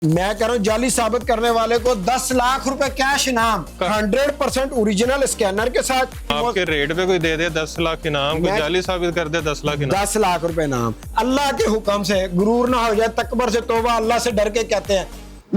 मैं कह रहा हूँ जाली साबित करने वाले को 10 लाख रुपए कैश इनाम 100% ओरिजिनल स्कैनर के साथ। आपके रेट पे कोई दे दे 10 लाख इनाम, कोई जाली साबित कर दे 10 लाख इनाम। 10 लाख रुपए इनाम। अल्लाह के हुक्म से गुरूर ना हो जाए, तकबर से तौबा, अल्लाह से डर के कहते हैं।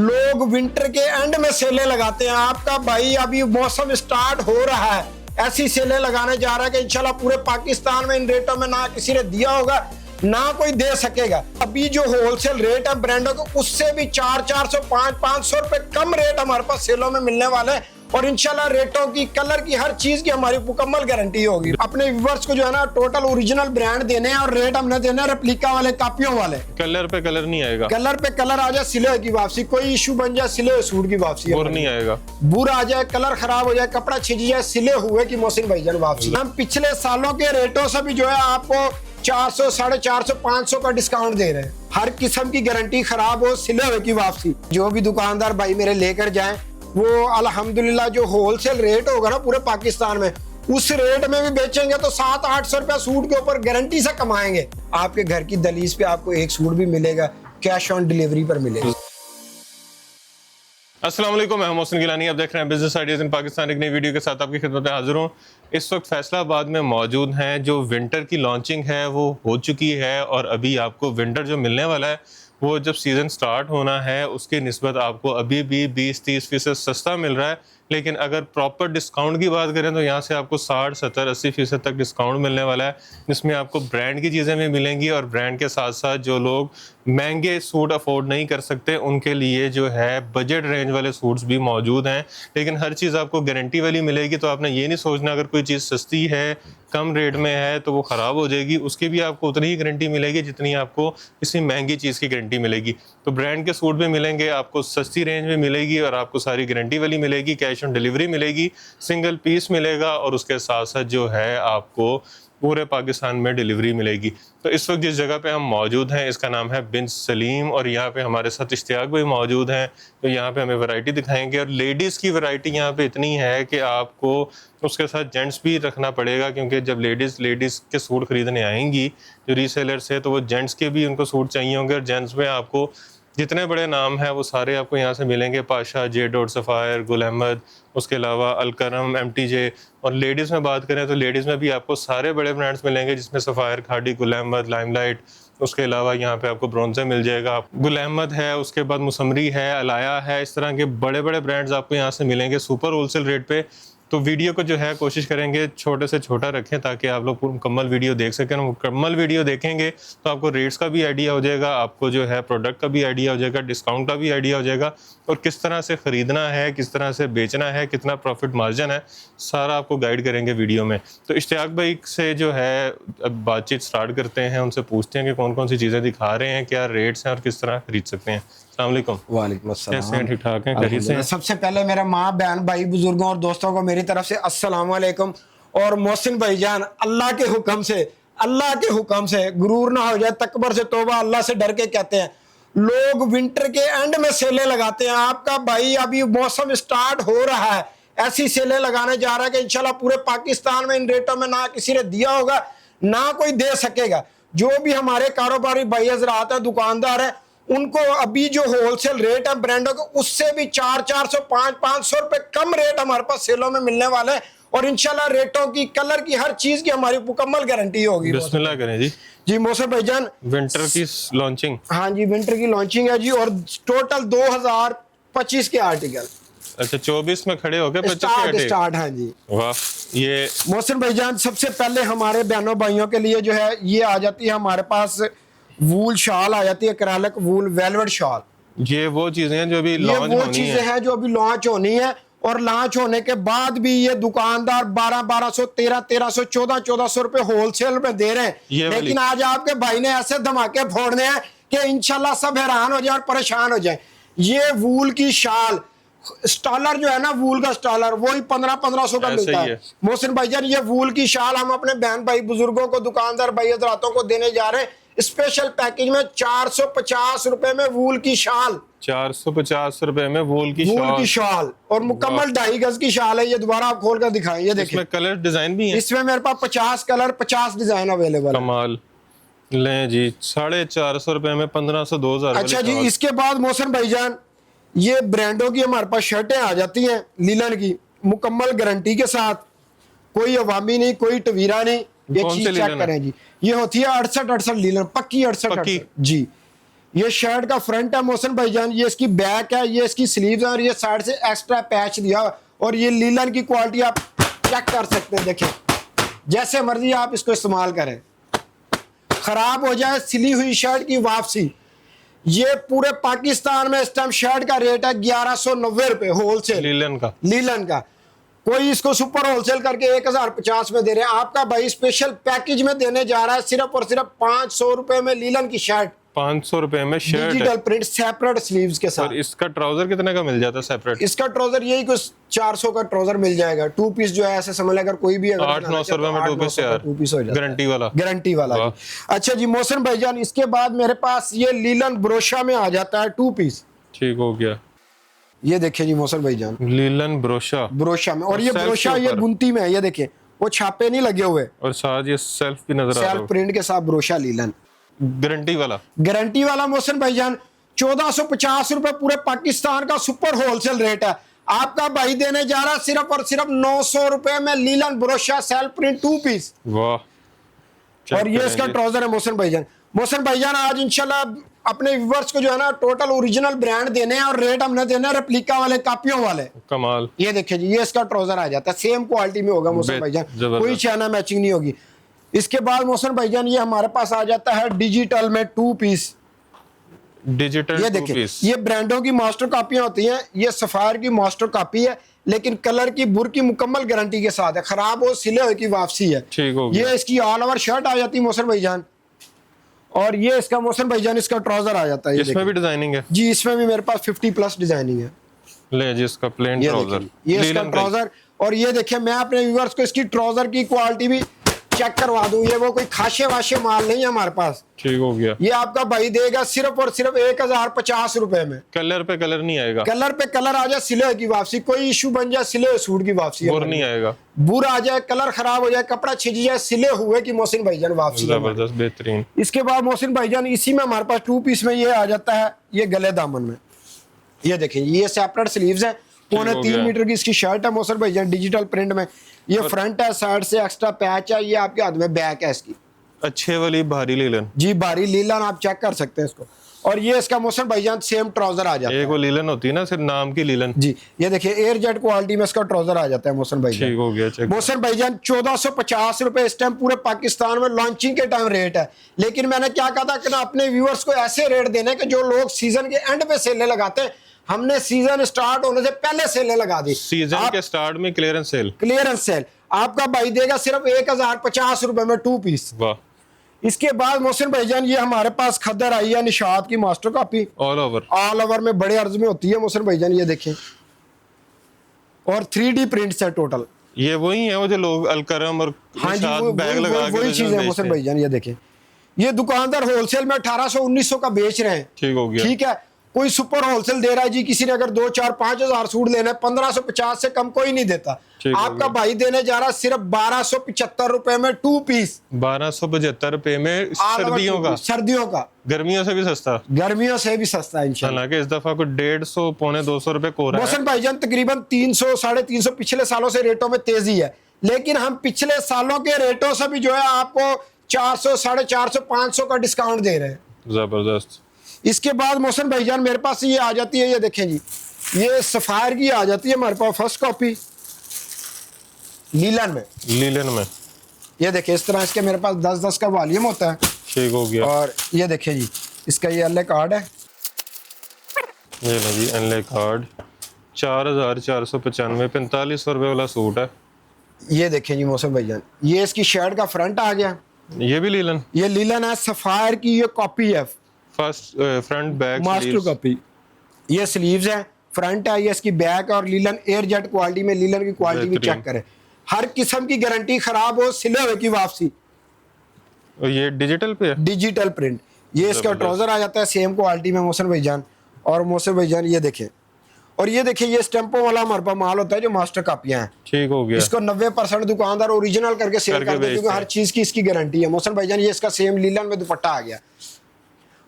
लोग विंटर के एंड में सेलें लगाते हैं। आपका भाई अभी मौसम स्टार्ट हो रहा है, ऐसी सेलें लगाने जा रहा है कि इंशाल्लाह पूरे पाकिस्तान में इन रेटों में ना किसी ने दिया होगा ना कोई दे सकेगा। अभी जो होलसेल रेट है ब्रांडों के, उससे भी 400 500 रुपए कम रेट हमारे पास सेलों में मिलने वाले हैं। और इंशाल्लाह रेटों की, कलर की, हर चीज की हमारी मुकम्मल गारंटी होगी। अपने व्यूअर्स को जो है ना टोटल ओरिजिनल ब्रांड देने हैं और रेट हमने देने हैं रेप्लिका वाले, कापियों वाले। कलर पे कलर नहीं आएगा, कलर पे कलर आ जाए, सिले की वापसी, कोई इशू बन जाए सिले सूट की वापसी, बुर नहीं आएगा, बुर आ जाए, कलर खराब हो जाए, कपड़ा छिज जाए, सिले हुए की मोहसिन भाईजान वापसी। हम पिछले सालों के रेटों से भी जो है आपको 400 450 500 का डिस्काउंट दे रहे हैं। हर किस्म की गारंटी, खराब हो सिले हुए की वापसी। जो भी दुकानदार भाई मेरे लेकर जाएं, वो अल्हम्दुलिल्लाह जो होलसेल रेट होगा ना पूरे पाकिस्तान में, उस रेट में भी बेचेंगे तो 700-800 रुपया सूट के ऊपर गारंटी से कमाएंगे। आपके घर की दलीज पे आपको एक सूट भी मिलेगा, कैश ऑन डिलीवरी पर मिलेगा। अस्सलाम वालेकुम, मैं मोहसिन गिलानी, आप देख रहे हैं बिजनेस आइडियाज इन पाकिस्तान। एक नई वीडियो के साथ आपकी खिदमत में हाजिर हूँ। इस वक्त फैसलाबाद में मौजूद हैं। जो विंटर की लॉन्चिंग है वो हो चुकी है और अभी आपको विंटर जो मिलने वाला है वो जब सीज़न स्टार्ट होना है उसकी निस्बत आपको अभी भी 20-30% सस्ता मिल रहा है। लेकिन अगर प्रॉपर डिस्काउंट की बात करें तो यहाँ से आपको 60, 70, 80% तक डिस्काउंट मिलने वाला है, जिसमें आपको ब्रांड की चीज़ें भी मिलेंगी और ब्रांड के साथ साथ जो लोग महंगे सूट अफोर्ड नहीं कर सकते उनके लिए जो है बजट रेंज वाले सूट्स भी मौजूद हैं। लेकिन हर चीज़ आपको गारंटी वाली मिलेगी, तो आपने ये नहीं सोचना अगर कोई चीज़ सस्ती है, कम रेट में है तो वो ख़राब हो जाएगी। उसकी भी आपको उतनी ही गारंटी मिलेगी जितनी आपको किसी महंगी चीज़ की गारंटी मिलेगी। तो ब्रांड के सूट भी मिलेंगे, आपको सस्ती रेंज में मिलेगी और आपको सारी गारंटी वाली मिलेगी, कैश ऑन डिलीवरी मिलेगी, सिंगल पीस मिलेगा और उसके साथ साथ जो है आपको पूरे पाकिस्तान में डिलीवरी मिलेगी। तो इस वक्त जिस जगह पे हम मौजूद हैं इसका नाम है बिन सलीम और यहाँ पे हमारे साथ इश्तियाक भी मौजूद हैं। तो यहाँ पे हमें वैरायटी दिखाएंगे और लेडीज़ की वैरायटी यहाँ पे इतनी है कि आपको उसके साथ जेंट्स भी रखना पड़ेगा, क्योंकि जब लेडीज़ के सूट खरीदने आएंगी जो रीसेलर्स है तो वो जेंट्स के भी उनको सूट चाहिए होंगे। और जेंट्स में आपको जितने बड़े नाम हैं वो सारे आपको यहाँ से मिलेंगे, Pasha, J dot, sapphire, Gul Ahmed, उसके अलावा अलकरम, MTJ। और लेडीज़ में बात करें तो लेडीज़ में भी आपको सारे बड़े ब्रांड्स मिलेंगे, जिसमें सफ़ायर, खाड़ी, गुल अहमद, लाइमलाइट, उसके अलावा यहाँ पे आपको ब्रोंजे मिल जाएगा, गुल अहमद है, उसके बाद मुसमरी है, अलाया है। इस तरह के बड़े बड़े ब्रांड्स आपको यहाँ से मिलेंगे सुपर होलसेल रेट पे। तो वीडियो को जो है कोशिश करेंगे छोटे से छोटा रखें ताकि आप लोग मुकम्मल वीडियो देख सकें। मुकम्मल वीडियो देखेंगे तो आपको रेट्स का भी आइडिया हो जाएगा, आपको जो है प्रोडक्ट का भी आइडिया हो जाएगा, डिस्काउंट का भी आइडिया हो जाएगा और किस तरह से ख़रीदना है, किस तरह से बेचना है, कितना प्रॉफिट मार्जिन है, सारा आपको गाइड करेंगे वीडियो में। तो इश्तियाक भाई से जो है अब बातचीत स्टार्ट करते हैं, उनसे पूछते हैं कि कौन कौन सी चीज़ें दिखा रहे हैं, क्या रेट्स हैं और किस तरह खरीद सकते हैं। वालेकुम अस्सलाम। ठीक ठाक है। सबसे पहले मेरा माँ, बहन, भाई, बुजुर्गों और दोस्तों को मेरी तरफ से अस्सलाम वालेकुम। और मोहसिन भाईजान, अल्लाह के हुक्म से गुरूर ना हो जाए, तकबर से तौबा, अल्लाह से डर के कहते हैं। लोग विंटर के एंड में सेलें लगाते हैं। आपका भाई अभी मौसम स्टार्ट हो रहा है, ऐसी सेलें लगाने जा रहा है कि इंशाल्लाह पूरे पाकिस्तान में इन रेटों में ना किसी ने दिया होगा ना कोई दे सकेगा। जो भी हमारे कारोबारी भाई हजरात हैं, दुकानदार हैं, उनको अभी जो होलसेल रेट है ब्रांडों के, उससे भी 400 500 रुपए कम रेट हमारे पास सेलों में मिलने वाले हैं। और इंशाल्लाह रेटों की, कलर की, हर चीज की हमारी मुकम्मल गारंटी होगी। बिस्मिल्लाह करें जी। जी मोहसिन भाईजान, विंटर की लॉन्चिंग, हाँ जी विंटर की लॉन्चिंग है जी। और टोटल 2025 के आर्टिकल। अच्छा, 24 में खड़े हो गए, 25 स्टार्ट। हाँ जी, वाह। ये मोहसिन भाईजान सबसे पहले हमारे बहनों भाइयों के लिए जो है ये आ जाती है हमारे पास वूल शाल आ जाती है, करालक वूल वेलवेट शाल। ये वो चीजें हैं जो अभी लॉन्च होनी है। ये वो चीजें हैं जो अभी लॉन्च होनी है और लॉन्च होने के बाद भी ये दुकानदार 1200 1300 1400 रुपए होलसेल में दे रहे हैं। लेकिन आज आपके भाई ने ऐसे धमाके फोड़ने हैं कि इंशाल्लाह सब हैरान हो जाए और परेशान हो जाए। ये वूल की शाल स्टॉलर जो है ना, वूल का स्टॉलर, वही 1500 का मिलता है। मोहसिन भाईजान, ये वूल की शाल हम अपने बहन भाई बुजुर्गों को, दुकानदार भाई हजरातों को देने जा रहे हैं स्पेशल पैकेज में। 450 रुपए में वूल की शाल, 450 रुपए में वूल की शाल और मुकम्मल 2.5 गज की शाल है। ये दोबारा आप खोल कर दिखाएं, ये देखिए इसमें कलर डिजाइन भी है। इसमें मेरे पास 50 कलर 50 डिजाइन अवेलेबल है। कमाल। लें जी 450 रुपए में 1500 2000 अच्छा जी, इसके बाद मोहसिन भाईजान ये ब्रांडों की हमारे पास शर्टें आ जाती हैं लीलन की, मुकम्मल गारंटी के साथ, कोई अवामी नहीं, कोई टवीरा नहीं। ये कौन चीज सी चेक लीलन है? करें जी, ये होती है 68 लीलन, पक्की 68 पक्की? जी। ये शर्ट का फ्रंट है मोहसिन भाईजान, ये इसकी बैक है, ये इसकी स्लीव्स है, और ये साइड से एक्स्ट्रा पैच दिया हुआ। और ये लीलन की क्वालिटी आप चेक कर सकते हैं, देखें जैसे मर्जी आप इसको इस्तेमाल करें। खराब हो जाए सिली हुई शर्ट की वापसी। ये पूरे पाकिस्तान में इस टाइम शर्ट का रेट है 1190 रुपए होलसेल लीलन का। कोई इसको सुपर होलसेल करके 1050 में दे रहे हैं। आपका भाई स्पेशल पैकेज में देने जा रहा है सिर्फ और सिर्फ 500 रुपए में लीलन की शर्ट, 500 रुपए में shirt, digital print separate sleeves के साथ। और इसका ट्राउजर कितने का मिल जाता है सेपरेट? इसका ट्राउजर यही कुछ 400 का ट्राउजर मिल जाएगा। 2 पीस जो है ऐसे समझ लें, अगर कोई भी 800-900 रुपए में 2 पीस यार, 2 पीस हो जाता है, गारंटी वाला वाह। अच्छा जी मोहसिन भाईजान, इसके बाद मेरे पास ये लीलन ब्रोशा में आ जाता है 2 पीस। ठीक हो गया, ये देखिए जी मोहसिन भाईजान, लीलन ब्रोशा में, और ये ब्रोशा ये बुनती में है, ये देखिए वो छापे नहीं लगे हुए, और साथ ये सेल्फ भी नजर आ रहा है, सेल्फ प्रिंट के साथ ब्रोशा लीलन गारंटी वाला मोहसिन भाईजान। 1450 रुपए पूरे पाकिस्तान का सुपर होलसेल रेट है। आपका भाई देने जा रहा है सिर्फ और सिर्फ 900 रुपए में लीलन ब्रोशा सेल्फ प्रिंट 2 पीस। वाह। और ये इसका ट्राउजर है मोहसिन भाईजान। आज इंशाल्लाह अपने व्यूअर्स को जो है ना टोटल ओरिजिनल ब्रांड देने हैं, और रेट हमने देने हैं रेप्लिका वाले, कापियों वाले। कमाल। ये देखिए जी, ये इसका ट्राउजर आ जाता है, सेम क्वालिटी में होगा मोहसिन भाईजान, कोई चाइना मैचिंग नहीं होगी। इसके बाद मोहसिन भाईजान ये हमारे पास आ जाता है डिजिटल में 2 पीस। डिजिटल ये देखिए, ये ब्रांडों की मास्टर कॉपियां होती हैं। ये सफायर की मास्टर कॉपी है, लेकिन कलर की बुर की मुकम्मल गारंटी के साथ है, खराब हो सिले हुए की वापसी है। ठीक हो गया। ये इसकी ऑल ओवर शर्ट आ जाती है मोहसिन भाईजान, और ये इसका मोहसिन भाईजान इसका ट्राउजर आ जाता है। इसमें भी डिजाइनिंग है जी, इसमें भी मेरे पास 50+ डिजाइनिंग है। ले जी, इसका प्लेन ट्राउजर, ये इसका ट्राउजर। और ये देखिए, मैं अपने व्यूअर्स को इसकी ट्राउजर की क्वालिटी भी चेक करवा दूं, ये वो कोई खाशे वाशे माल नहीं है हमारे पास। ठीक हो गया। ये आपका भाई देगा सिर्फ और सिर्फ 1050 रुपए में। कलर पे कलर नहीं आएगा, कलर पे कलर आ जाए, सिले की वापसी, कोई इशू बन जाए सिले सूट की वापसी, बुर नहीं आएगा, बुर आ जाए, कलर खराब हो जाए, कपड़ा छिज जाए, सिले हुए की मोहसिन भाईजान वापसी। जबरदस्त, बेहतरीन। इसके बाद मोहसिन भाईजान इसी में हमारे पास 2 पीस में ये आ जाता है, ये गले दामन में। ये देखें, ये सेपरेट स्लीव्स है, 3.25 मीटर की इसकी शर्ट है मोहसिन भाईजान, डिजिटल प्रिंट में। ये फ्रंट है, साइड से एक्स्ट्रा पैच है, ये आपके हाथ में बैक है इसकी, अच्छे वाली भारी लीलन जी, भारी लीलन, आप चेक कर सकते हैं इसको। और ये इसका मोहसिन भाईजान सेम ट्राउजर आ जाता है। एक वो लीलन होती है ना सिर्फ नाम की लीलन जी। ये देखिए, एयर जेट क्वालिटी में इसका ट्राउजर आ जाता है मोहसिन भाईजान। ठीक हो गया, चेक। मोहसिन भाईजान 1450 रुपए इस टाइम पूरे पाकिस्तान में लॉन्चिंग के टाइम रेट है, लेकिन मैंने क्या कहा था कि ना अपने व्यूअर्स को ऐसे रेट देने कि जो लोग सीजन के एंड पे सेलें लगाते हैं, हमने सीजन स्टार्ट होने से पहले सेलें लगा दी। सीजन के स्टार्ट में क्लियरेंस सेल आपका भाई देगा सिर्फ 1050 रुपए में 2 पीस। वाह। इसके बाद मोहसिन भाईजान ये हमारे पास खद्दर आई है निशात की मास्टर कॉपी, ऑल ओवर में बड़े अर्ज में होती है मोहसिन भाईजान, ये देखें, और 3D प्रिंट्स है टोटल। ये वही है वो जो लोग अलकरम और हाँ जी, बैग लगा के वही चीज है मोहसिन भाईजान। ये देखें, ये दुकानदार होलसेल में 1800-1900 का बेच रहे हैं। ठीक हो गया। ठीक है, कोई सुपर होलसेल दे रहा है जी, किसी ने अगर 2, 4, 5 हजार सूट लेना है, 1550 से कम कोई नहीं देता। आपका भाई देने जा रहा है सिर्फ 1275 रुपए में 2 पीस। 1275 रुपए में सर्दियों का, गर्मियों से भी सस्ता, गर्मियों से भी सस्ता है इंशाल्लाह। हालांकि इस दफा को 150 पौने 200 रुपए कोरा है। मोहसिन भाईजान तकरीबन 300 350 पिछले सालों से रेटों में तेजी है, लेकिन हम पिछले सालों के रेटों से भी जो है आपको 400, 450, 500 का डिस्काउंट दे रहे हैं। जबरदस्त। इसके बाद मोहसिन भाईजान मेरे पास ये आ जाती है, ये देखें जी, ये सफायर की आ जाती है हमारे पास फर्स्ट कॉपी लीलन में। ये देखें, इस तरह इसके मेरे पास 10-10 का वॉल्यूम होता है। ठीक हो गया। और ये देखें जी, इसका ये एल कार्ड है, ये लो जी एल कार्ड, 4495 4500 रुपए वाला सूट है। ये देखें जी मोहसिन भाईजान, ये इसकी शर्ट का फ्रंट आ गया, ये भी लीलन, ये लीलन है, सफायर की ये कॉपी है, first front back master copy. ये स्लीव्स है, फ्रंट है, ये इसकी बैक, और लीलन एयर जेट क्वालिटी में, लीलन की क्वालिटी भी चेक करें, हर किस्म की गारंटी, खराब हो सिले हुए की वापसी। और ये डिजिटल पे है, डिजिटल प्रिंट। ये इसका ट्राउजर आ जाता है सेम क्वालिटी में मोहसिन भाईजान। और मोहसिन भाईजान ये देखें, और ये देखिए ये स्टैंपों वाला हमारे पास माल होता है जो मास्टर कापियां हैं। ठीक हो गया। इसको 90% दुकानदार ओरिजिनल करके सेल करके करते हैं, क्योंकि बेचते हर चीज की इसकी गारंटी है। मोहसिन भाईजान ये इसका सेम लीलन में दुपट्टा आ गया।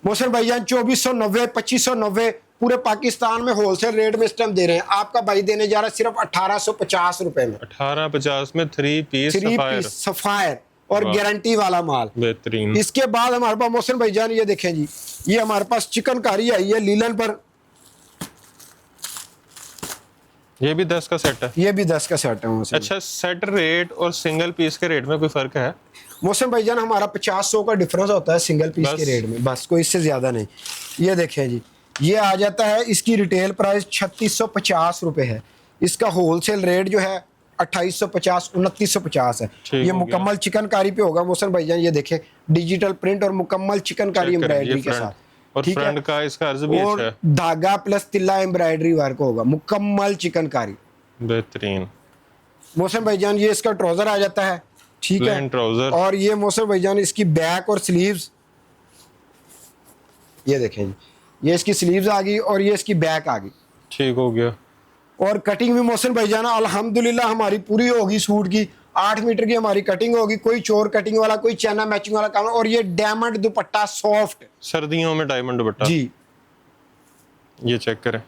मोहसिन भाईजान 2490 2590 पूरे पाकिस्तान में होलसेल रेट में इस टाइम दे रहे हैं। आपका भाई देने जा रहा है सिर्फ 1850 रुपए में। 1850 में 3 पीस सफायर और गारंटी वाला माल। बेहतरीन। इसके बाद हमारे पास मोहसिन भाईजान ये देखें जी, ये हमारे पास चिकनकारी आई है लीलन पर। ये भी 10 का सेट है। ये भी 10 का सेट है मोहसिन। अच्छा, सेट रेट और सिंगल पीस के रेट में कोई फर्क है? मोहसिन भाईजान हमारा 50-100 का डिफरेंस होता है सिंगल पीस बस। के रेट में, बस कोई इससे ज्यादा नहीं। ये देखें जी, ये आ जाता है, इसकी रिटेल प्राइस 3650 रुपए है। इसका होलसेल रेट जो है 2850 2950 है। ठीक ये हो गया। मुकम्मल चिकनकारी पे होगा मोहसिन भाईजान। ये देखें डिजिटल प्रिंट और मुकम्मल चिकनकारी चेक करें, ये एम्ब्रॉयडरी के फ्रंट साथ। और ठीक है? फ्रंट का इसका अर्ज भी और अच्छा है। धागा प्लस तिल्ला एम्ब्रॉयडरी वर्क होगा, मुकम्मल चिकनकारी। बेहतरीन। मोहसिन भाईजान ये इसका ट्राउजर आ जाता है। ठीक है, प्लेन ट्राउजर। और ये मोहसिन भाईजान इसकी बैक और स्लीव्स, ये देखें जी, ये इसकी स्लीव्स आ गई और ये इसकी बैक आ गई। ठीक हो गया। और कटिंग भी मोहसिन भाईजान अल्हम्दुलिल्लाह हमारी पूरी होगी सूट की। 8 मीटर की हमारी कटिंग होगी, कोई चोर कटिंग वाला, कोई चैना मैचिंग वाला काम। और ये डायमंड दुपट्टा सॉफ्ट सर्दियों में डायमंड दुपट्टा। जी। ये चेक करें।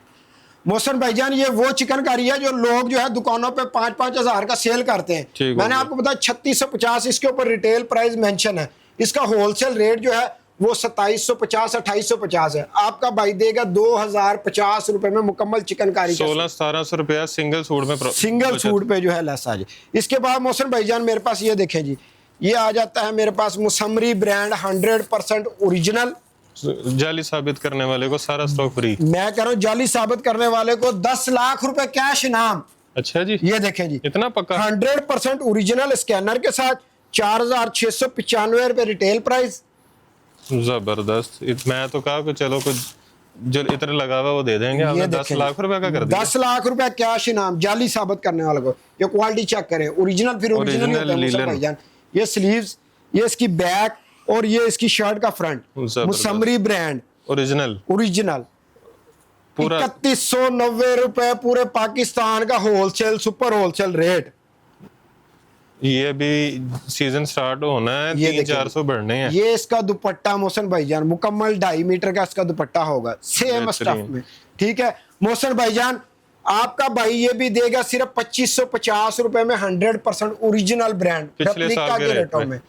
मोहसिन भाईजान ये वो चिकनकारी है जो लोग जो है दुकानों पे 5-5 हजार का सेल करते हैं। ठीक हो मैंने गया। आपको बताया 3650 इसके ऊपर रिटेल प्राइस मेंशन है। इसका होलसेल रेट जो है वो 2750 2850 है। आपका भाई देगा 2050 रुपए में मुकम्मल चिकनकारी का 1600-1700 रुपया सिंगल सूट में सिंगल बचत। सूट पे जो है लेस आ जाए। इसके बाद मोहसिन भाईजान मेरे पास ये देखें जी, ये आ जाता है मेरे पास मुसम्मरी ब्रांड 100% ओरिजिनल। जाली साबित करने वाले को सारा स्टॉक फ्री। मैं कह रहा हूँ जाली साबित करने वाले को 10 लाख रुपए कैश इनाम। अच्छा जी, ये देखें जी, इतना पक्का? 100% ओरिजिनल स्कैनर के साथ 4695 रुपए रिटेल प्राइस। जबरदस्त। मैं तो कहा कि चलो कुछ जो इतना लगा हुआ वो दे देंगे। आपने 10 देखें, लाख रुपए का कर दिया। 10 लाख रुपए कैश इनाम जाली साबित करने वाले को। ये क्वालिटी चेक करें, ओरिजिनल फिर ओरिजिनल ही होता है मुसम्मरी भाईजान। ये स्लीव्स, ये इसकी बैक और ये इसकी शर्ट का फ्रंट, जबरदस्त। मुसम्मरी ब्रांड ओरिजिनल ओरिजिनल। पूरा 3190 रुपए पूरे पाकिस्तान का होलसेल सुपर होलसेल रेट। ये भी सीजन स्टार्ट होना है, ये 300-400 बढ़ने हैं। ये इसका दुपट्टा मोहसिन भाईजान मुकम्मल 2.5 मीटर का इसका दुपट्टा होगा सेम स्टफ बेहतरीन। में। ठीक है मोहसिन भाईजान, आपका भाई ये भी देगा सिर्फ 2550 रुपए में 100% ओरिजिनल ब्रांड पिछले साल के रेट रेटों में।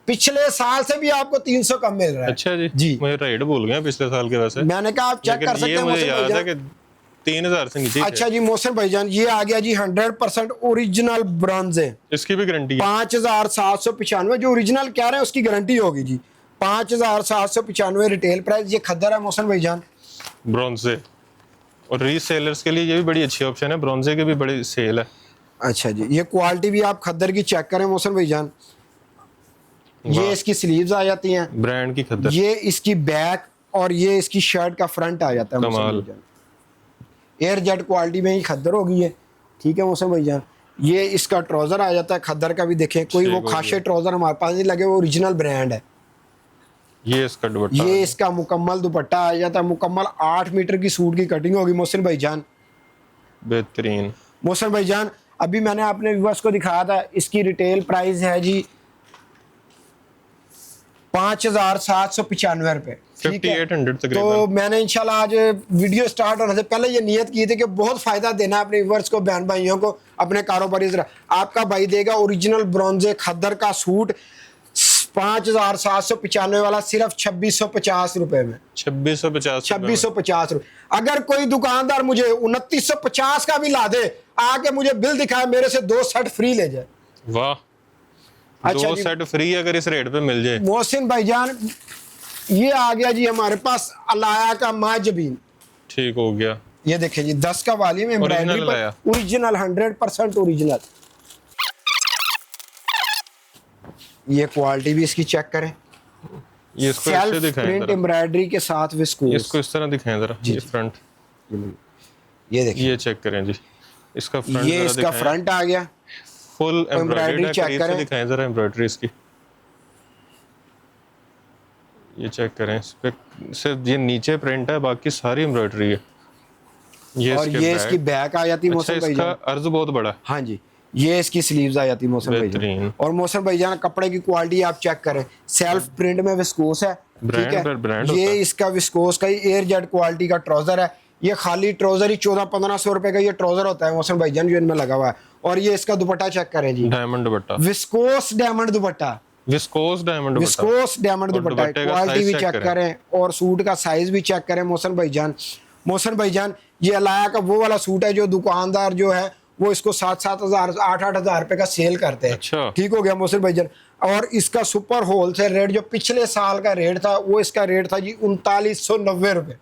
पिछले साल से भी आपको 300 कम मिल रहा है। अच्छा जी, जी। मुझे रेट भूल गया पिछले साल के। वैसे मैंने कहा आप चेक लेकिन कर सकते ये हैं मुझे मोहसिन याद है भाईजान। कि 3000 से नीचे अच्छा जी मोहसिन भाईजान ये आ गया जी 100% ओरिजिनल ब्रॉन्ज है। इसकी भी गारंटी है। 5795 जो ओरिजिनल कह रहे हैं उसकी गारंटी होगी जी। 5795 रिटेल प्राइस। ये खद्दर है मोहसिन भाईजान ब्रॉन्जे। और रीसेलर्स के लिए ये भी बड़ी अच्छी ऑप्शन है, ब्रॉन्जे की भी बड़ी सेल है। अच्छा जी, ये क्वालिटी भी आप खद्दर की चेक करें मोहसिन भाईजान। ये वाह। इसकी स्लीव्स आ जाती हैं, ब्रांड की खद्दर। ये इसकी बैक और ये इसकी शर्ट का फ्रंट आ जाता है मोहसिन कमाल। भाईजान। एयर जेट क्वालिटी में ही खद्दर होगी ये। ठीक है मोहसिन भाईजान, ये इसका ट्राउजर आ जाता है खद्दर का भी। देखें कोई ठीक वो हो खाशे गया। ट्राउजर हमारे पास नहीं लगे, वो ओरिजिनल ब्रांड है। ये इसका दुपट्टा। ये इसका मुकम्मल दुपट्टा आ जाता है, मुकम्मल 8 मीटर की सूट की कटिंग होगी मोहसिन भाईजान। बेहतरीन। मोहसिन भाईजान अभी मैंने अपने व्यूअर्स को दिखाया था, इसकी रिटेल प्राइस है जी 5795 रुपए। ठीक है? 5800 तो तकरीबन। मैंने इंशाल्लाह आज वीडियो स्टार्ट होने से पहले ये नियत की थी कि बहुत फायदा देना है अपने व्यूअर्स को, बहन भाइयों को, अपने कारोबारी जरा। आपका भाई देगा ओरिजिनल ब्रॉन्जे खद्दर का सूट 5795 वाला सिर्फ 2650 रुपए में। 2650। 2650 रुपए। अगर कोई दुकानदार मुझे 2950 का भी ला दे, आके मुझे बिल दिखाए, मेरे से 2 सेट फ्री ले जाए। वाह। अच्छा 2 जी। सेट फ्री अगर इस रेट पे मिल जाए। मोहसिन भाईजान ये आ गया जी हमारे पास अलाया का माजबीन। ठीक हो गया। ये देखें जी 10 का वाली में एम्ब्रॉयडरी ओरिजिनल पर अलाया। Original 100% original. ये क्वालिटी भी इसकी चेक करें, ये इसको ऐसे सेल्फ दिखाएं प्रिंट जरा। एम्ब्रॉयडरी के साथ विस्कोस। इसको इस तरह दिखाएं जरा। ये फ्रंट। ये देखिए ये चेक करें जी। इसका फ्रंट ये इसका फ्रंट आ गया। फुल एम्ब्रॉयडरी एम्ब्रॉयडरी check करीब से करें। दिखाएं जरा एम्ब्रॉयडरी इसकी। ये चेक करें। इस पे सिर्फ ये नीचे प्रिंट है, बाकी सारी एम्ब्रॉयडरी है। ये और इसके ये इसकी बैक आ जाती है अच्छा, मोहसिन इसका भाईजान। अर्ज बहुत बड़ा है। हाँ जी, ये इसकी स्लीव्स आ जाती है मोहसिन भाईजान। बेहतरीन। और मोहसिन भाईजान कपड़े की क्वालिटी आप चेक करें, सेल्फ प्रिंट में विस्कोस है, ठीक ब्रांड है। पर ब्रांड होता ये है। इसका विस्कोस का ही एयर जेट क्वालिटी का ट्राउजर है। ये खाली ट्राउजर ही 1400-1500 रुपए का ये ट्राउजर होता है मोहसिन भाईजान जो इनमें लगा हुआ है। और ये इसका दुपट्टा चेक करें जी, diamond dupatta, viscose diamond dupatta, viscose diamond dupatta, viscose diamond और दुपट्टा है। दुपट्टे का क्वालिटी साइज भी चेक करें और सूट का साइज भी चेक करें मोहसिन भाईजान। मोहसिन भाईजान ये अलाया का वो वाला सूट है जो दुकानदार जो है वो इसको 7-7 हजार 8-8 हजार रुपए का सेल करते हैं। अच्छा। ठीक हो गया मोहसिन भाईजान। और इसका सुपर होलसेल रेट जो पिछले साल का रेट था वो इसका रेट था जी 3990 रुपए।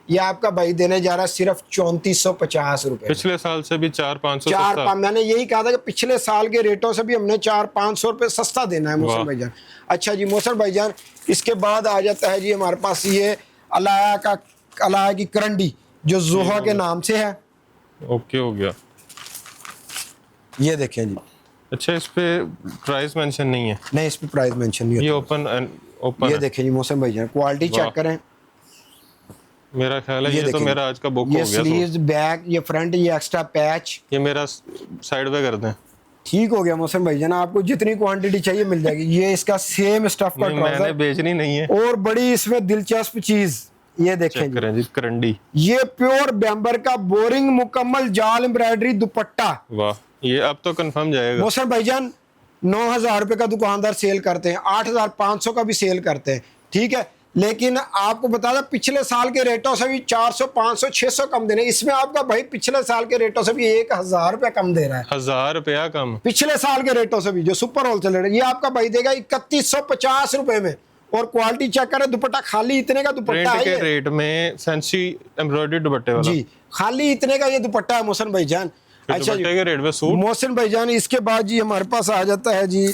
ये आपका भाई देने जा रहा है सिर्फ 3450 रुपए। पिछले साल से भी 400-500 चार मैंने यही कहा था कि पिछले साल के रेटों से भी हमने 400-500 रुपए सस्ता देना है मोहसिन भाईजान। अच्छा जी मोहसिन भाईजान, इसके बाद आ जाता है जी हमारे पास ये अलाया की करंडी जो जोहा के नाम से है। ओके हो गया। ये देखें जी, अच्छा, इस पे प्राइस मेंशन नहीं है। नहीं इस पे प्राइस मेंशन नहीं ये होता। ओपन ये है। देखें जी मोहसिन भाईजान, क्वालिटी वाह। चेक करें। मेरा ख्याल है ये तो देखें, मेरा आज का बुक हो ये गया। तो स्लीव्स बैक, ये फ्रंट, ये एक्स्ट्रा पैच, ये मेरा साइड पे कर दें। ठीक हो गया मोहसिन भाईजान। आपको जितनी क्वांटिटी चाहिए मिल जाएगी। ये इसका सेम स्टफ का नहीं, मैंने ट्राउजर। बेचनी नहीं है। और बड़ी इसमें दिलचस्प चीज ये देखें चेक जी, करें जी, करंडी। ये प्योर बैम्बर का बोरिंग मुकम्मल जाल एम्ब्रॉयडरी दुपट्टा। वाह, ये अब तो कंफर्म जाएगा। मोहसिन भाईजान 9000 रुपए का दुकानदार सेल करते हैं, 8500 का भी सेल करते हैं, ठीक है। लेकिन आपको बता दें पिछले साल के रेटों से भी 400, 500, 600 कम देने। इसमें आपका भाई पिछले साल के रेटों से भी 1000 रुपया कम दे रहा है। 1000 रुपया कम पिछले साल के रेटों से भी जो सुपर होलसेल रेट, ये आपका भाई देगा 3150 रुपए में। और क्वालिटी चेक करें, दुपट्टा खाली इतने का दुपट्टा प्रिंट है के ये। रेट में फैंसी एम्ब्रॉयडरी दुपट्टे वाला जी खाली इतने का ये दुपट्टा है मोहसिन भाईजान। फिर अच्छा दुपट्टे जी के रेट में सूट। मोहसिन भाईजान, इसके बाद जी हमारे पास आ जाता है जी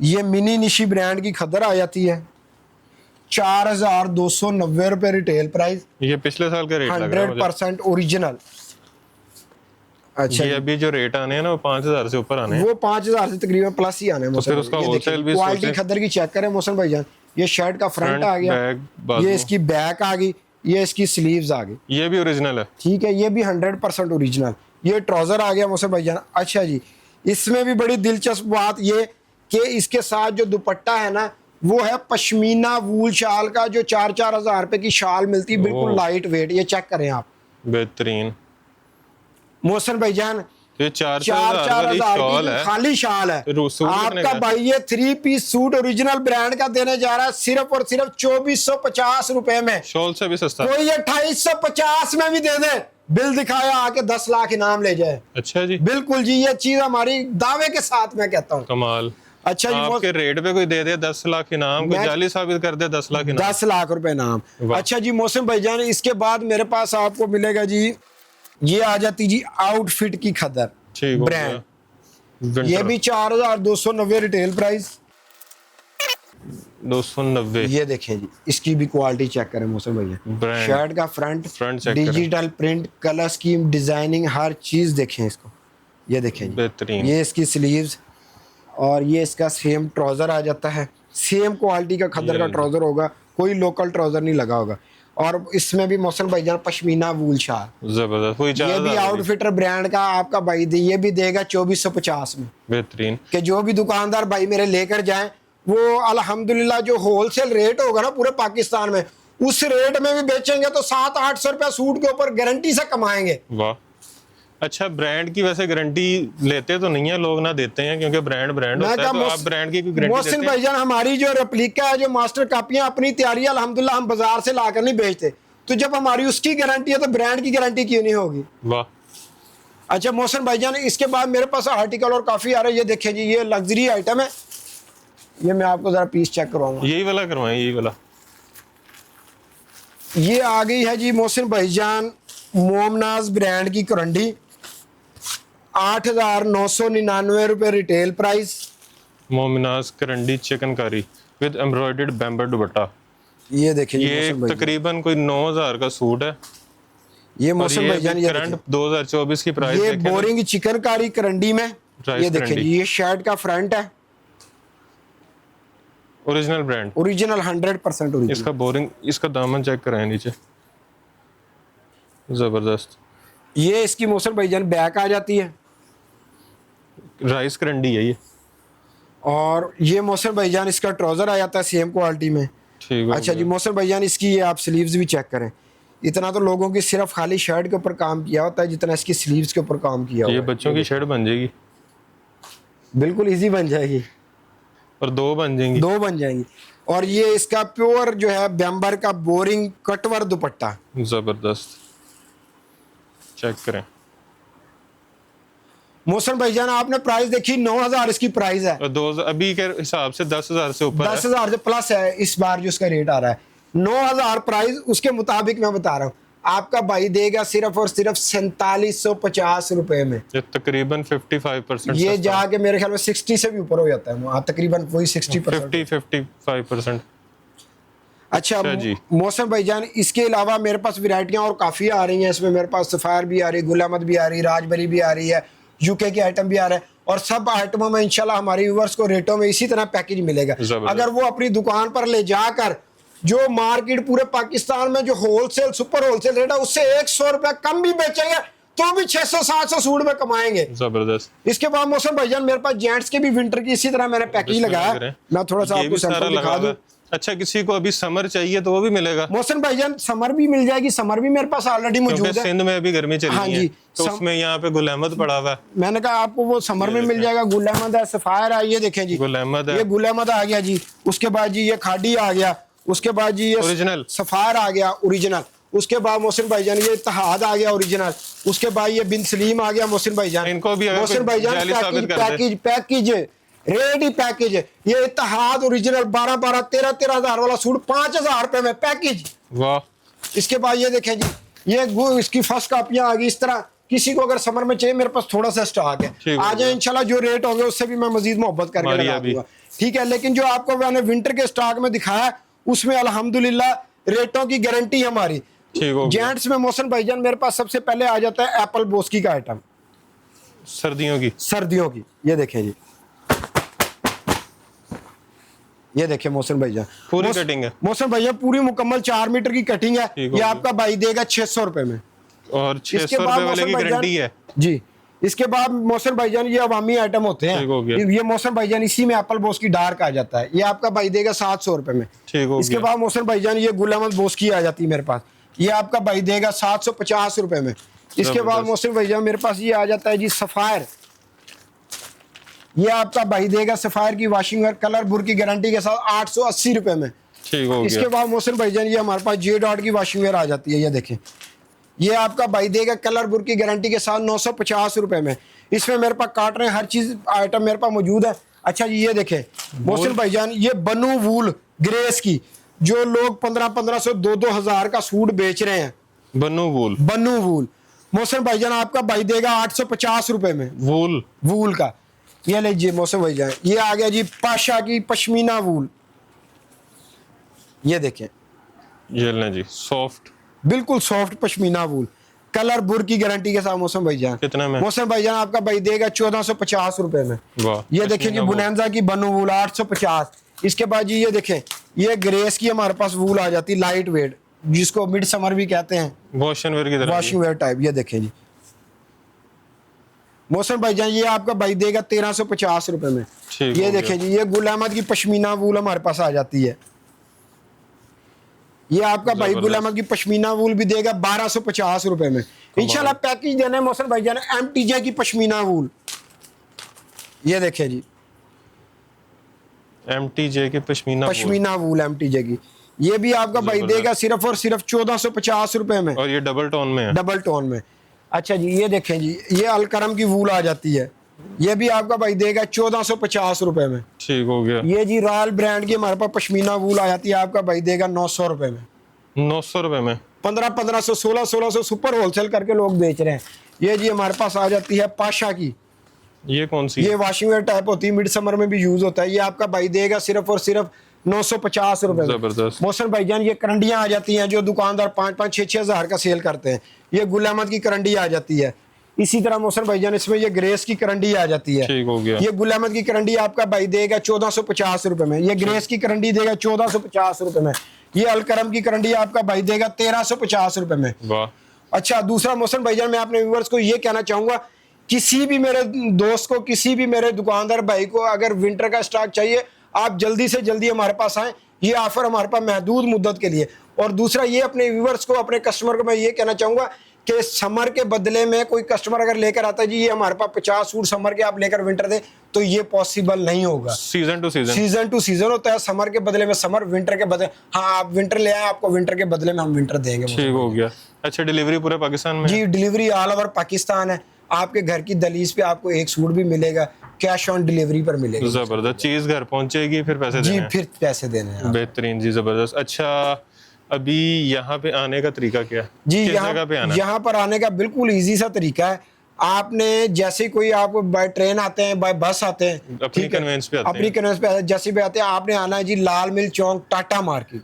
ये मिनी निशी ब्रांड की खद्दर आ जाती है, 4290 रुपए रिटेल प्राइस, ये पिछले साल का रेट लग रहा है मुझे। 100% ओरिजिनल। अच्छा ये जी, अभी जो रेट आने हैं ना वो 5000 से ऊपर आने हैं। वो 5000 से तकरीबन प्लस ही आने हैं मोहसिन फिर उसका भाई। ये wholesale देखिए, भी क्वालिटी सोचें। खद्दर की चेक करें मोहसिन भाईजान। ये शर्ट का फ्रंट आ गया, बैक, बाजू। ये इसकी बैक आ गई, ये इसकी स्लीव्स आ गई, ये भी ओरिजिनल है। ठीक है। ये भी 100% ओरिजिनल। ये ट्राउजर आ गया मोहसिन भाईजान। अच्छा जी, इसमें भी बड़ी दिलचस्प बात ये कि इसके साथ जो दुपट्टा है ना वो है पश्मीना वूल शाल का, जो 4-4 हजार रुपए की शाल मिलती है, बिल्कुल ओह। Light weight. ये चेक करें आप बेहतरीन। मोहसिन भाईजान, ये 4 4-4 वाली हजार शॉल की है। खाली शाल है। सूट कितने आपका का? भाई ये 3 पीस सूट ओरिजिनल ब्रांड का देने जा रहा है सिर्फ और सिर्फ 2450 रुपए में। शॉल से भी सस्ता। कोई 2850 में भी दे दे, बिल दिखाया आके 10 लाख इनाम ले जाए। अच्छा जी, बिल्कुल जी, ये चीज हमारी दावे के साथ मैं कहता हूँ। कमाल। अच्छा जी, आपके रेट पे कोई दे दे 10 लाख इनाम, कोई मैं- जाली साबित कर दे 10 लाख इनाम। 10 लाख रुपए इनाम। वाह। अच्छा जी मोहसिन भाईजान, इसके बाद मेरे पास आपको मिलेगा जी ये आ जाती जी आउटफिट की खदर ठीक हो ब्रांड। गया। ये विंटर भी 4290 रिटेल प्राइस। 290। ये देखें जी, इसकी भी क्वालिटी चेक करें मोहसिन भैया। ब्रांड। शर्ट का फ्रंट check करें। Digital print, colour scheme, designing, हर चीज देखें इसको। ये देखें जी, बेहतरीन। ये इसकी स्लीव्स और ये इसका सेम ट्राउजर आ जाता है। सेम क्वालिटी का खद्दर का ट्राउजर होगा, कोई लोकल ट्राउजर नहीं लगा होगा। और इसमें भी मोहसिन भाईजान पश्मीना वूल शाल। जबरदस्त। कोई ये 4000 भी वाली। आउटफिटर ब्रांड का आपका भाई ये भी देगा 2450 में। बेहतरीन। कि जो भी दुकानदार भाई मेरे लेकर जाएं वो अल्हम्दुलिल्लाह जो होलसेल रेट होगा ना पूरे पाकिस्तान में, उस रेट में भी बेचेंगे तो 700-800 रुपया सूट के ऊपर गारंटी से कमाएंगे। वाह। अच्छा, ब्रांड की वैसे गारंटी लेते तो नहीं है लोग, ना देते हैं क्योंकि ब्रांड होता है। तो आप ब्रांड की कोई गारंटी मोहसिन देते हैं? भाईजान, हमारी जो रेप्लिका है, जो मास्टर कापियां अपनी तैयारी है अल्हम्दुलिल्लाह हम बाजार से लाकर नहीं बेचते। तो जब हमारी उसकी गारंटी है तो ब्रांड की गारंटी क्यों नहीं होगी। वाह। अच्छा मोहसिन भाईजान, इसके बाद मेरे पास आर्टिकल और काफी आ रहे हैं। ये देखिए जी, ये लग्जरी आइटम है। ये मैं आपको जरा पीस चेक करवाऊंगा। यही वाला करवाएं, यही वाला। ये आ गई है जी मोहसिन भाईजान मोमनाज ब्रांड की करंडी, 8999 रुपए रिटेल प्राइस। मोमिनाज करंडी चिकनकारी विद एम्ब्रॉयडर्ड बैम्बर दुपट्टा। ये देखिए जी ये मोहसिन भाईजान, तकरीबन कोई 9000 का सूट है। ये और मोहसिन ये भाईजान, ये करंट देखिए, 2024 की प्राइस ये देखें तो बोरिंग चिकनकारी करंडी में। Rice ये देखिए करंडी। जी, ये शर्ट का फ्रंट है ओरिजिनल ब्रांड। Original, 100% original. इसका बोरिंग, इसका दामन चेक कराएं नीचे। जबरदस्त। ये इसकी मोहसिन भाईजान बैक आ जाती है, राइस करंडी है ये। और ये मोहसिन भाईजान इसका ट्राउजर आ जाता है सेम क्वालिटी में। ठीक है। अच्छा जी मोहसिन भाईजान, इसकी ये आप स्लीव्स भी चेक करें। इतना तो लोगों की सिर्फ खाली शर्ट के ऊपर काम किया होता है जितना इसकी स्लीव्स के ऊपर काम किया ये हुआ है। बच्चों की शर्ट बन जाएगी, बिल्कुल इजी बन जाएगी, और 2 बन जाएंगी। 2 बन जाएंगी। और ये इसका प्योर जो है बैम्बर का बोरिंग कटवर दुपट्टा, जबरदस्त, चेक करें। मोहसिन भाईजान आपने प्राइस देखी, 9000 इसकी प्राइस है। और 2 अभी के हिसाब से 10,000 से ऊपर है। 10,000 से प्लस है इस बार जो इसका रेट आ रहा है। 9000 प्राइस, उसके मुताबिक मैं बता रहा हूँ आपका भाई देगा सिर्फ और सिर्फ 4750 रुपए में। ये तकरीबन 55%। ये जाके मेरे ख्याल में 60 से भी ऊपर हो जाता है वहाँ, तकरीबन वही 60%। 55%। अच्छा जी। मौसम भाईजान, इसके अलावा मेरे पास वैरायटियाँ और काफ़ी आ रही हैं। इसमें मेरे पास सफ़ायर भी आ रही है, गुल अहमद भी आ रही है, राजबरी भी आ रही है, यूके के आइटम भी आ रहे हैं, और सब आइटमों में इंशाल्लाह हमारे व्यूअर्स को रेटों में इसी तरह पैकेज मिलेगा। अगर वो अपनी दुकान पर ले जाकर जो मार्केट पूरे पाकिस्तान में जो होलसेल सुपर होलसेल रेट है उससे 100 रुपया कम भी बेचेंगे तो भी 600-700 सूट में कमाएंगे। जबरदस्त। इसके बाद मौसम भाईजान मेरे पास जेंट्स के भी विंटर की इसी तरह मैंने पैकेज लगाया, मैं थोड़ा सा आपको सैंपल दिखा दूं। अच्छा, किसी को अभी समर चाहिए तो वो भी मिलेगा? मौसम भाईजान समर भी मिल जाएगी, समर भी मेरे पास ऑलरेडी मौजूद है। सिंध में अभी गर्मी चल रही है तो उसमें यहाँ पे गुल अहमद पड़ा हुआ है। मैंने कहा आपको वो समर में मिल जाएगा। गुल अहमद है, सफायर है, ये देखें जी गुल अहमद है, ये गुल अहमद आ गया जी। उसके बाद जी ये खाडी आ गया, उसके बाद जी ये ओरिजिनल सफायर आ गया ओरिजिनल, उसके बाद मोहसिन भाईजान ये इत्तेहाद आ गया ओरिजिनल, उसके बाद ये बिन सलीम आ गया मोहसिन भाईजान। इनको भी मोहसिन भाईजान पैकेज रेट ही पैकेज है। ये इत्तेहाद ओरिजिनल 12-12, 13-13 हजार वाला सूट 5000 रुपए में पैकेज। वाह। इसके बाद ये देखें जी, ये इसकी फर्स्ट कॉपियां आ गई इस तरह। किसी को अगर समर में चाहिए मेरे पास थोड़ा सा स्टॉक है, आ जाए इंशाल्लाह। जो रेट होंगे उससे भी मैं मजीद मोहब्बत करके लगा दूंगा, ठीक है। लेकिन जो आपको मैंने विंटर के स्टॉक में दिखाया उसमें अल्हम्दुलिल्लाह रेटों की गारंटी हमारी। जेंट्स में मोहसिन भाईजान मेरे पास सबसे पहले आ जाता है एप्पल बोस्की का आइटम, सर्दियों की। ये देखें जी, ये देखिए मोहसिन भैया पूरी कटिंग है। मोहसिन भैया पूरी मुकम्मल 4 मीटर की कटिंग है। ये आपका भाई देगा 600 रुपए में, और 600 रुपए वाले की गारंटी है जी। इसके बाद मोहसिन भाईजान ये अवामी आइटम होते हैं। ये मोहसिन भाईजान इसी में एप्पल बोस की डार्क आ जाता है, ये आपका भाई देगा 700 रुपए में। इसके बाद मोहसिन भाईजान ये गुल अहमद बोस की आ जाती है मेरे पास, ये आपका भाई देगा 750 रुपए में। इसके बाद मोहसिन भाईजान मेरे पास ये आ जाता है जी सफायर, ये आपका भाई देगा सफायर की वॉशिंग वेयर कलर बुर की गारंटी के साथ 880 रुपए में। इसके बाद मोहसिन भाईजान ये हमारे पास जे डॉट की वॉशिंग वेयर आ जाती है, ये देखें। ये आपका भाई देगा कलर बुर की गारंटी के साथ 950 रुपए में। इसमें मेरे पास काट रहे हैं, हर चीज आइटम मेरे पास मौजूद है। अच्छा जी, ये देखें मोहसिन भाईजान ये बनू वूल ग्रेस की, जो लोग 1500 2-2000 का सूट बेच रहे हैं, बनू वूल मोहसिन भाईजान आपका भाई देगा 850 रुपए में वूल का। ये लीजिए मोहसिन भाईजान, ये आ गया जी पाशा की पश्मीना वूल, ये देखें, ये लें जी, सॉफ्ट, बिल्कुल सॉफ्ट पश्मीना वूल कलर बुर की गारंटी के साथ। मोहसिन भाईजान कितने में? मोहसिन भाईजान आपका भाई देगा 1450 रुपए में। ये देखें जी बुनैंजा की बनू वूल 850। इसके बाद जी ये देखें, ये ग्रेस की हमारे पास वूल आ जाती है लाइट वेट, जिसको मिड समर भी कहते हैं, वॉशिंग वेयर टाइप। ये देखें जी मोहसिन भाईजान ये आपका भाई देगा 1350 रुपए में। ये देखें जी, ये गुल अहमद की पश्मीना वूल हमारे पास आ जाती है, ये आपका भाई गुल अहमद की पश्मीना वूल भी देगा 1250 रुपए में। इंशाल्लाह पैकेज देने मोहसिन भाईजान एमटीजे की पश्मीना वूल, ये देखें जी एमटीजे की पश्मीना वूल एमटीजे की, ये भी आपका भाई देगा सिर्फ और सिर्फ 1450 रुपए में, और ये डबल टोन में है, डबल टोन में। अच्छा जी, ये देखें जी, ये अलकरम की वूल आ जाती है, ये भी आपका भाई देगा 1450 रुपए में। ठीक हो गया। ये जी रॉयल ब्रांड की हमारे पास पश्मीना वूल आ जाती है, आपका भाई देगा 900 रुपए में। 900 रुपए में 1500 1600 सुपर होलसेल करके लोग बेच रहे हैं। ये जी हमारे पास आ जाती है पाशा की, ये कौन सी? ये वॉशिंग वेयर टाइप होती है, मिड समर में भी यूज होता है। ये आपका भाई देगा सिर्फ और सिर्फ 950 रुपए। जबरदस्त। मोहसिन भाईजान ये करंडियां आ जाती हैं जो दुकानदार 5-5 6-6 हजार का सेल करते हैं, ये गुल अहमद की करंडी आ जाती है। इसी तरह मोहसिन भाईजान इसमें ये ग्रेस की करंडी आ जाती है। ठीक हो गया। ये गुल अहमद की करंडी आपका भाई देगा 1450 रुपए में, ये ग्रेस की करंडी देगा 1450 रुपए में, ये अलकरम की करंडी आपका भाई देगा 1350 रुपए में। अच्छा, दूसरा मोहसिन भाईजान, मैं अपने व्यूअर्स को ये कहना चाहूंगा, किसी भी मेरे दोस्त को, किसी भी मेरे दुकानदार भाई को अगर विंटर का स्टॉक चाहिए, आप जल्दी से जल्दी हमारे पास आएँ। ये ऑफर हमारे पास महदूद मुद्दत के लिए। और दूसरा ये अपने व्यूअर्स को, अपने कस्टमर को मैं ये कहना चाहूंगा कि समर के बदले में कोई कस्टमर अगर लेकर आता है जी ये हमारे पास 50 सूट समर के आप लेकर विंटर दें, तो ये पॉसिबल नहीं होगा। सीजन टू सीजन होता है, समर के बदले में समर, विंटर के बदले, हाँ आप विंटर ले आए, आपको विंटर के बदले में हम विंटर देंगे। ठीक हो गया। अच्छा, डिलीवरी पूरे पाकिस्तान में? जी, डिलीवरी ऑल ओवर पाकिस्तान है। आपके घर की दहलीज पे आपको एक सूट भी मिलेगा, कैश ऑन डिलीवरी पर मिलेगा। जबरदस्त, चीज घर पहुंचेगी, फिर पैसे देने जी, हैं। फिर पैसे देने हैं। बेहतरीन जी, जबरदस्त। अच्छा, अभी यहाँ पे आने का तरीका क्या है? जी, किस जगह पे आना है? यहाँ पर आने का बिल्कुल इजी सा तरीका है। आपने जैसे कोई आप बाय ट्रेन आते हैं, बाय बस आते हैं, अपनी कन्वेंस पे आते अपनी कन्वेंस पे जैसे भी आते हैं, आपने आना है जी लाल मिल चौक, टाटा मार्केट।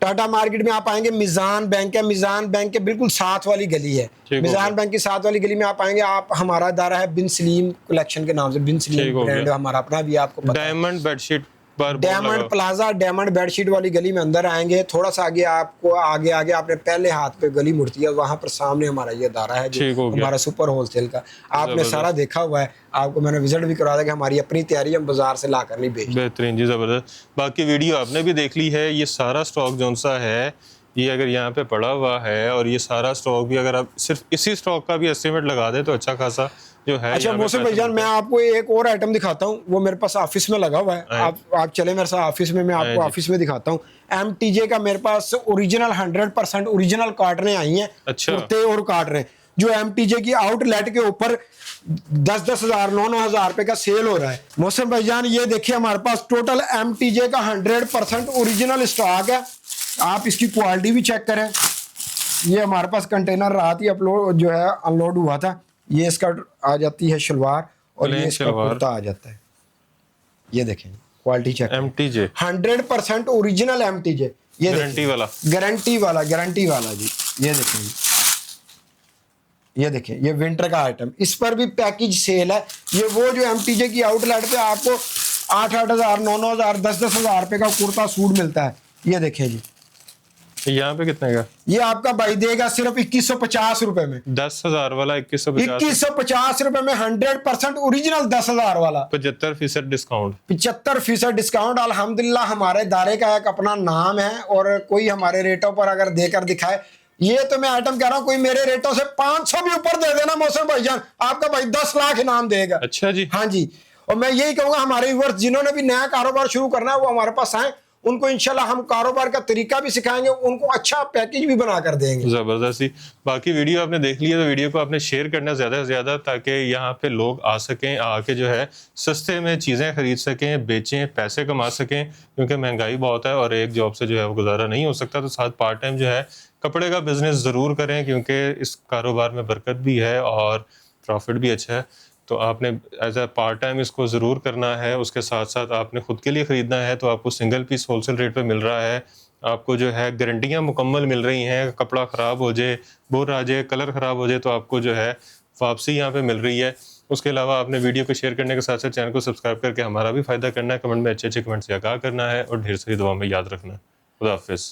टाटा मार्केट में आप आएंगे, मिजान बैंक है, मिजान बैंक के बिल्कुल साथ वाली गली है। मिजान बैंक की साथ वाली गली में आप आएंगे, आप, हमारा इदारा है बिन सलीम कलेक्शन के नाम से, बिन सलीम ब्रांड हमारा अपना भी, आपको पता है। डायमंड बेडशीट पर डायमंड प्लाजा, डायमंड बेडशीट वाली गली में अंदर आएंगे, थोड़ा सा आगे आपको, आगे आपने पहले हाथ पे गली मुड़ती है, वहां पर सामने हमारा ये अदारा है जो हमारा सुपर होलसेल का। आपने सारा देखा हुआ है, आपको मैंने विजिट भी करवा दिया कि हमारी अपनी तैयारी, हम बाजार से ला कर नहीं बेचते। बेहतरीन जी, जबरदस्त। बाकी वीडियो आपने भी देख ली है। ये सारा स्टॉक जो सा है, ये अगर यहाँ पे पड़ा हुआ है, और ये सारा स्टॉक भी अगर आप सिर्फ इसी स्टॉक का भी एस्टिमेट लगा दे तो अच्छा खासा जो है। अच्छा मोहसिन भाईजान, मैं आपको एक और आइटम दिखाता हूँ, वो मेरे पास ऑफिस में लगा हुआ है। आप चले मेरे साथ ऑफिस में, मैं आपको ऑफिस में दिखाता हूँ। MTJ का मेरे पास ओरिजिनल 100% ओरिजिनल कार्टने आई हैं, कुर्ते और कार्टने, जो MTJ की आउटलेट के ऊपर 10-10 हज़ार 9-9 हज़ार रुपए का सेल हो रहा है। मोहसिन भाईजान, ये देखिए हमारे पास टोटल MTJ का 100% ओरिजिनल स्टॉक है। आप इसकी क्वालिटी भी चेक करें। ये हमारे पास कंटेनर रात ही अपलोड जो है अनलोड हुआ था। ये इसका आ जाती है शलवार, और ये इसका कुर्ता आ जाता है। ये देखें, quality check. MTJ 100% original MTJ, ये गारंटी वाला, गारंटी वाला जी। ये देखें, ये देखें, ये विंटर का आइटम, इस पर भी पैकेज सेल है। ये वो जो MTJ की आउटलेट पे आपको 8-8 हज़ार 9-9 हज़ार 10-10 हज़ार रुपए का कुर्ता सूट मिलता है। ये देखें जी, यहाँ पे कितने का? ये आपका भाई देगा सिर्फ 2150 रुपए में। 10,000 वाला 2150 रुपए में 100% ओरिजिनल 10,000 वाला, 75% डिस्काउंट। 75% डिस्काउंट। अल्हम्दुलिल्लाह हमारे दायरे का एक अपना नाम है, और कोई हमारे रेटों पर अगर देकर दिखाए, ये तो मैं आइटम कह रहा हूँ, कोई मेरे रेटों से 500 भी ऊपर दे देना मोहसिन भाईजान, आपका भाई 10 लाख इनाम देगा। अच्छा जी, हाँ जी। और मैं यही कहूंगा, हमारे व्यूअर्स जिन्होंने भी नया कारोबार शुरू करना है, वो हमारे पास आए, उनको इंशाल्लाह हम कारोबार का तरीका भी सिखाएंगे, उनको अच्छा पैकेज भी बना कर देंगे। जबरदस्ती। बाकी वीडियो आपने देख लिया, तो वीडियो को आपने शेयर करना ज़्यादा से ज़्यादा, ताकि यहाँ पे लोग आ सकें, आके जो है सस्ते में चीज़ें खरीद सकें, बेचें, पैसे कमा सकें, क्योंकि महंगाई बहुत है और एक जॉब से जो है वो गुजारा नहीं हो सकता। तो साथ पार्ट टाइम जो है कपड़े का बिजनेस ज़रूर करें, क्योंकि इस कारोबार में बरकत भी है और प्रॉफिट भी अच्छा है। तो आपने एज अ पार्ट टाइम इसको ज़रूर करना है। उसके साथ साथ आपने ख़ुद के लिए ख़रीदना है, तो आपको सिंगल पीस होलसेल रेट पे मिल रहा है। आपको जो है गारंटियाँ मुकम्मल मिल रही हैं। कपड़ा ख़राब हो जाए, बुर आ जाए, कलर ख़राब हो जाए, तो आपको जो है वापसी यहाँ पे मिल रही है। उसके अलावा आपने वीडियो को शेयर करने के साथ साथ चैनल को सब्सक्राइब करके हमारा भी फ़ायदा करना है, कमेंट में अच्छे अच्छे कमेंट्स से आगाह करना है, और ढेर सारी दुआ में याद रखना है। खुदा हाफिज़।